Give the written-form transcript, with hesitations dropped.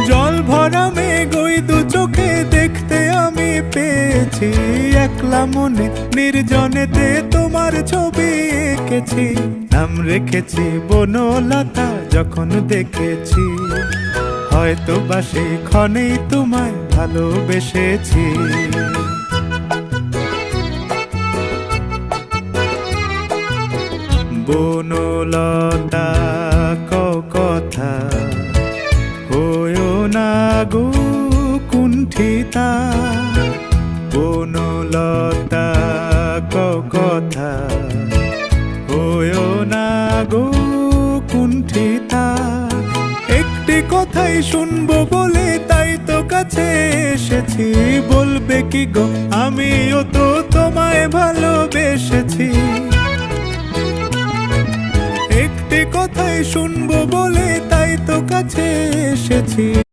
জল ভরা মেঘ ওই দু চোখে দেখতে আমি পেয়েছি, একলা মনে নির্জনেতে তোমার ছবি এঁকেছি। নাম রেখেছি বনলতা যখন দেখেছি, হয়তো বা সেই ক্ষণেই তোমায় ভালোবেসেছি। বনলতা কথা হয়ো না গো কুণ্ঠিতা, বনলতা কথা হয়ো না গো কুণ্ঠিতা। একটি কথাই শুনবো বলে তাই তো কাছে এসেছি, বলবে কি গো আমিও তো তোমায় ভালোবেসেছি। একটি কথাই শুনবো বলে তাই তো কাছে এসেছি।